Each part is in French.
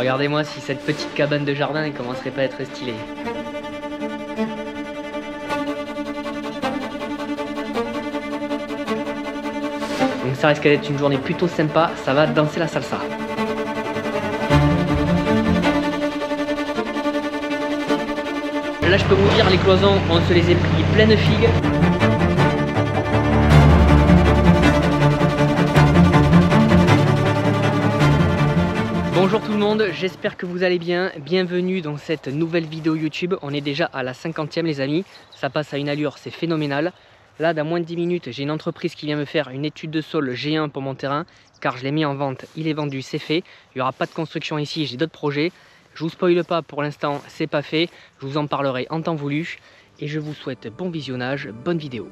Regardez-moi si cette petite cabane de jardin ne commencerait pas à être stylée. Donc ça risque d'être une journée plutôt sympa, ça va danser la salsa. Là je peux vous dire, les cloisons, on se les est pris pleines figues. Bonjour tout le monde, j'espère que vous allez bien. Bienvenue dans cette nouvelle vidéo YouTube. On est déjà à la 50e les amis. Ça passe à une allure, c'est phénoménal. Là, dans moins de 10 minutes, j'ai une entreprise qui vient me faire une étude de sol G1 pour mon terrain. Car je l'ai mis en vente, il est vendu, c'est fait. Il n'y aura pas de construction ici, j'ai d'autres projets. Je vous spoile pas pour l'instant, c'est pas fait. Je vous en parlerai en temps voulu. Et je vous souhaite bon visionnage, bonne vidéo.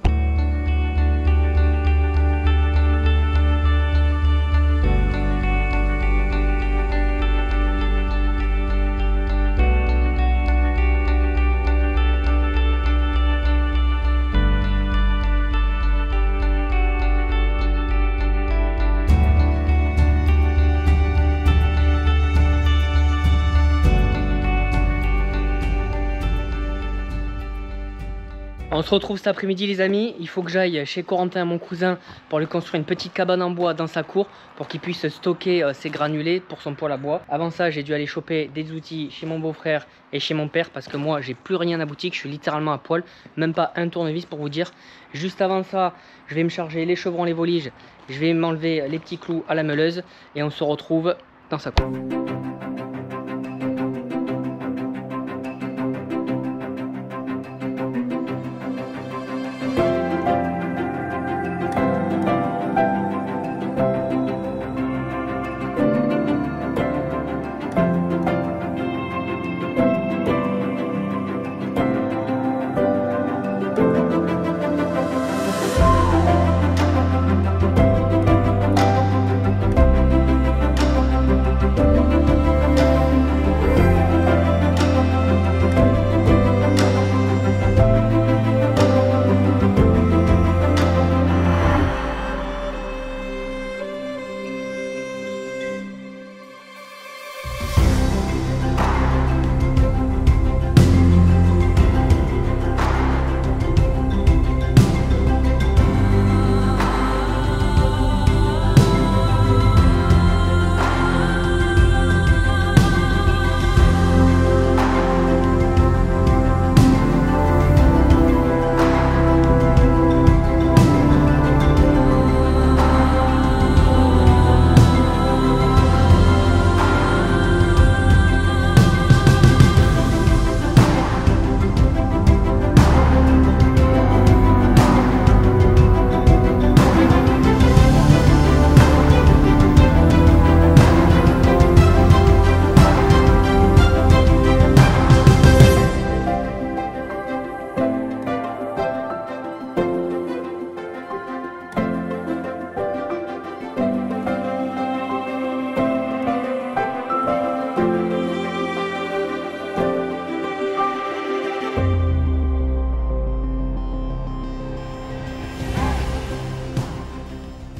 On se retrouve cet après-midi les amis, il faut que j'aille chez Corentin, mon cousin, pour lui construire une petite cabane en bois dans sa cour pour qu'il puisse stocker ses granulés pour son poêle à bois. Avant ça, j'ai dû aller choper des outils chez mon beau-frère et chez mon père parce que moi, j'ai plus rien à boutique, je suis littéralement à poil, même pas un tournevis pour vous dire. Juste avant ça, je vais me charger les chevrons, les voliges, je vais m'enlever les petits clous à la meuleuse et on se retrouve dans sa cour.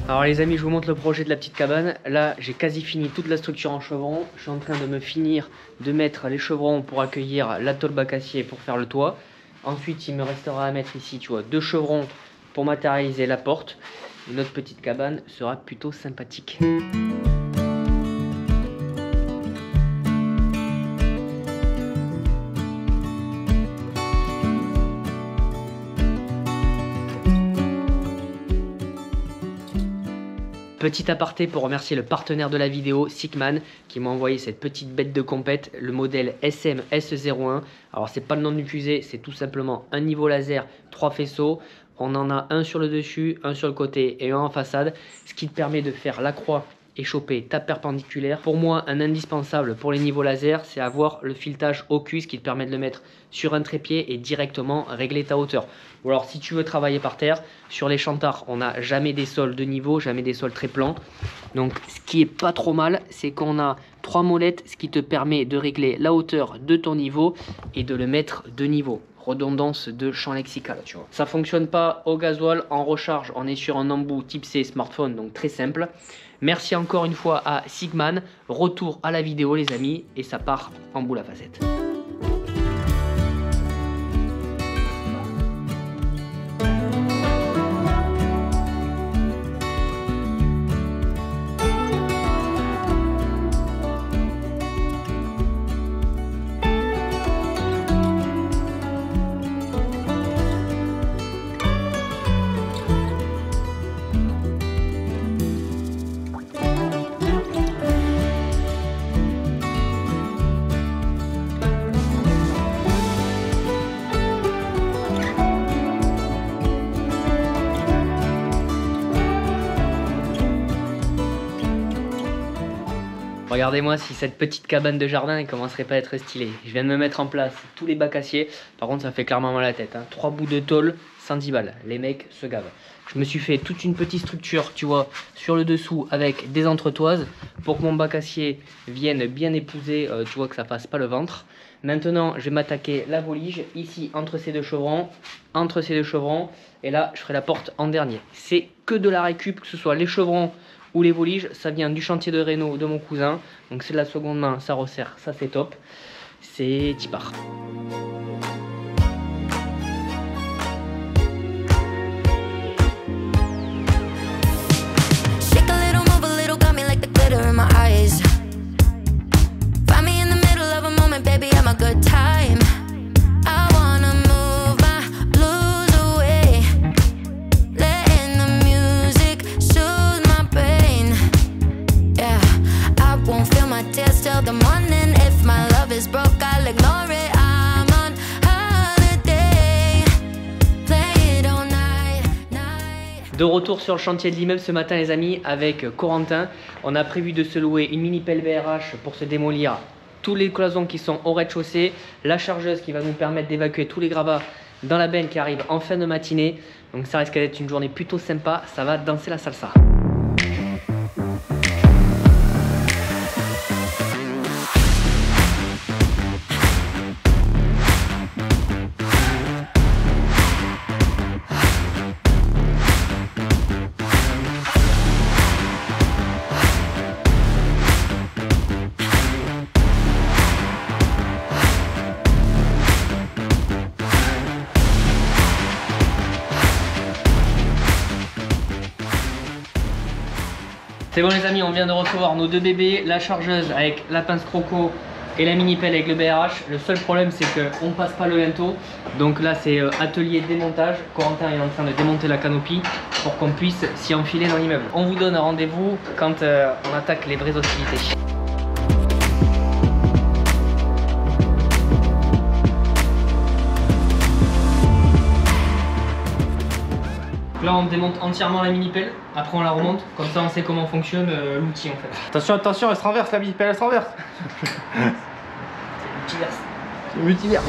Alors les amis, je vous montre le projet de la petite cabane. Là, j'ai quasi fini toute la structure en chevrons. Je suis en train de me finir de mettre les chevrons pour accueillir la tôle bacassier pour faire le toit. Ensuite, il me restera à mettre ici, tu vois, 2 chevrons pour matérialiser la porte. Et notre petite cabane sera plutôt sympathique. Petit aparté pour remercier le partenaire de la vidéo, Sickman, qui m'a envoyé cette petite bête de compète, le modèle SM S01. Alors c'est pas le nom du fusée, c'est tout simplement un niveau laser, 3 faisceaux. On en a un sur le dessus, un sur le côté et un en façade, ce qui te permet de faire la croix et choper ta perpendiculaire. Pour moi, un indispensable pour les niveaux laser, c'est avoir le filetage au cul, ce qui te permet de le mettre sur un trépied et directement régler ta hauteur. Ou alors si tu veux travailler par terre, sur les chantards, on n'a jamais des sols de niveau, jamais des sols très plans. Donc ce qui est pas trop mal, c'est qu'on a 3 molettes, ce qui te permet de régler la hauteur de ton niveau et de le mettre de niveau. redondance de champ lexical, tu vois. Ça fonctionne pas au gasoil, en recharge, on est sur un embout type C smartphone, donc très simple. Merci encore une fois à Sigman. Retour à la vidéo les amis, et ça part en boule à facettes. Regardez-moi si cette petite cabane de jardin ne commencerait pas à être stylée. Je viens de me mettre en place tous les bacs aciers. Par contre, ça fait clairement mal à la tête. 3 bouts de tôle, 110 balles. Les mecs se gavent. Je me suis fait toute une petite structure, tu vois, sur le dessous avec des entretoises pour que mon bac acier vienne bien épouser, tu vois, que ça fasse pas le ventre. Maintenant, je vais m'attaquer la volige ici entre ces deux chevrons, et là, je ferai la porte en dernier. C'est que de la récup, que ce soit les chevrons ou les voliges, ça vient du chantier de Renault de mon cousin. Donc c'est de la seconde main, ça resserre, ça c'est top. C'est tipar. De retour sur le chantier de l'immeuble ce matin les amis avec Corentin. On a prévu de se louer une mini pelle BRH pour se démolir tous les cloisons qui sont au rez-de-chaussée, la chargeuse qui va nous permettre d'évacuer tous les gravats dans la benne qui arrive en fin de matinée. Donc ça risque d'être une journée plutôt sympa, ça va danser la salsa. C'est bon les amis, on vient de recevoir nos deux bébés, la chargeuse avec la pince croco et la mini pelle avec le BRH. Le seul problème c'est qu'on ne passe pas le linteau. Donc là c'est atelier démontage. Corentin est en train de démonter la canopie pour qu'on puisse s'y enfiler dans l'immeuble. On vous donne un rendez-vous quand on attaque les vraies hostilités. Là on démonte entièrement la mini pelle, après on la remonte, comme ça on sait comment fonctionne l'outil en fait. Attention, attention, elle se renverse la mini pelle, elle se renverse. C'est multiverse. C'est multiverse.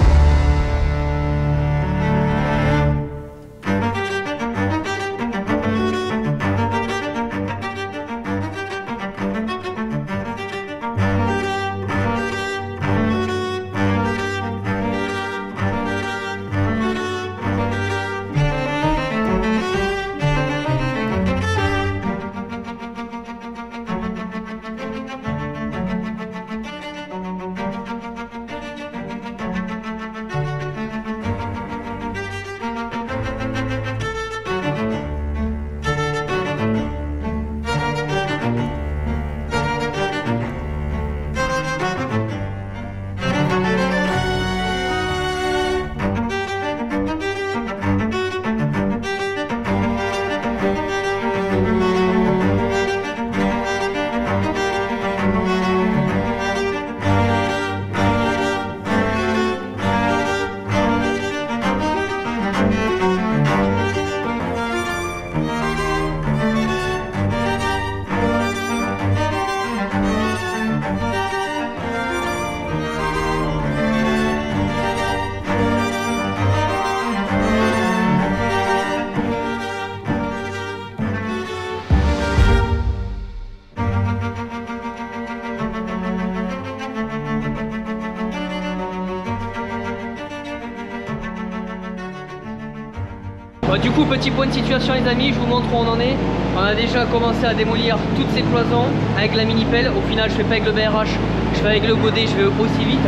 Bon, du coup, petit point de situation les amis, je vous montre où on en est. On a déjà commencé à démolir toutes ces cloisons avec la mini pelle. Au final je fais pas avec le BRH, je fais avec le godet, je vais aussi vite.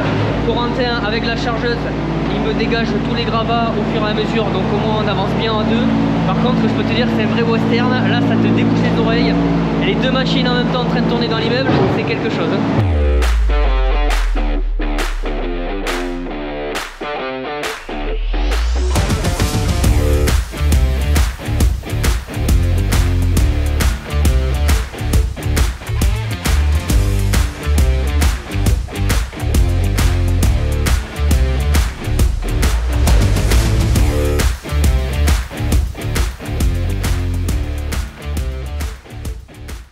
Corentin avec la chargeuse, il me dégage tous les gravats au fur et à mesure, donc au moins on avance bien en deux. Par contre je peux te dire que c'est un vrai western, là ça te débouche les oreilles. Et les deux machines en même temps en train de tourner dans l'immeuble, c'est quelque chose hein.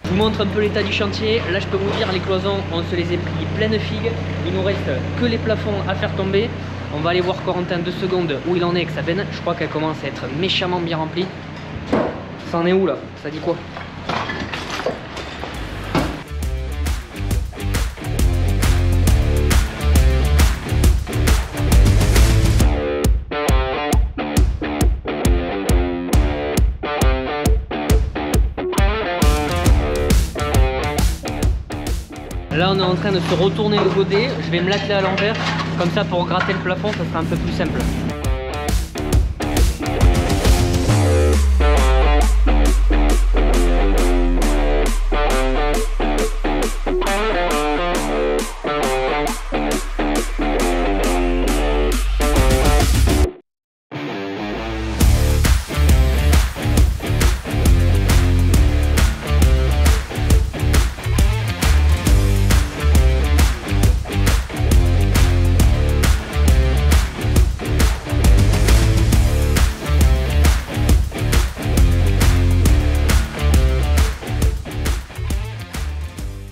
Je vous montre un peu l'état du chantier. Là je peux vous dire les cloisons on se les est pris pleine figue. Il nous reste que les plafonds à faire tomber. On va aller voir Corentin 2 secondes où il en est avec sa benne. Je crois qu'elle commence à être méchamment bien remplie. Ça en est où là? Ça dit quoi? Là on est en train de se retourner le godet, je vais me l'atteler à l'envers, comme ça pour gratter le plafond ça sera un peu plus simple.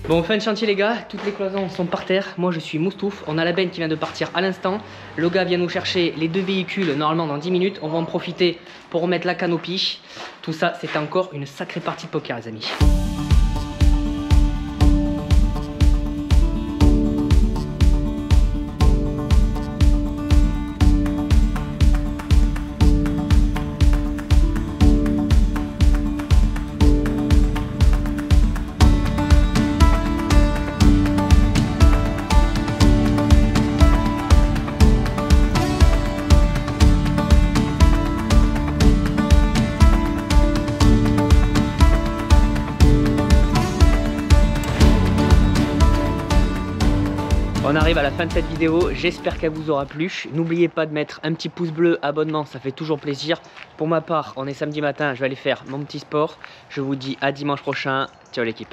Bon, fin de chantier les gars, toutes les cloisons sont par terre, moi je suis moustouf, on a la benne qui vient de partir à l'instant, le gars vient nous chercher les deux véhicules normalement dans 10 minutes, on va en profiter pour remettre la canopie, tout ça c'est encore une sacrée partie de poker les amis. On arrive à la fin de cette vidéo, j'espère qu'elle vous aura plu. N'oubliez pas de mettre un petit pouce bleu, abonnement, ça fait toujours plaisir. Pour ma part, on est samedi matin, je vais aller faire mon petit sport. Je vous dis à dimanche prochain. Ciao l'équipe.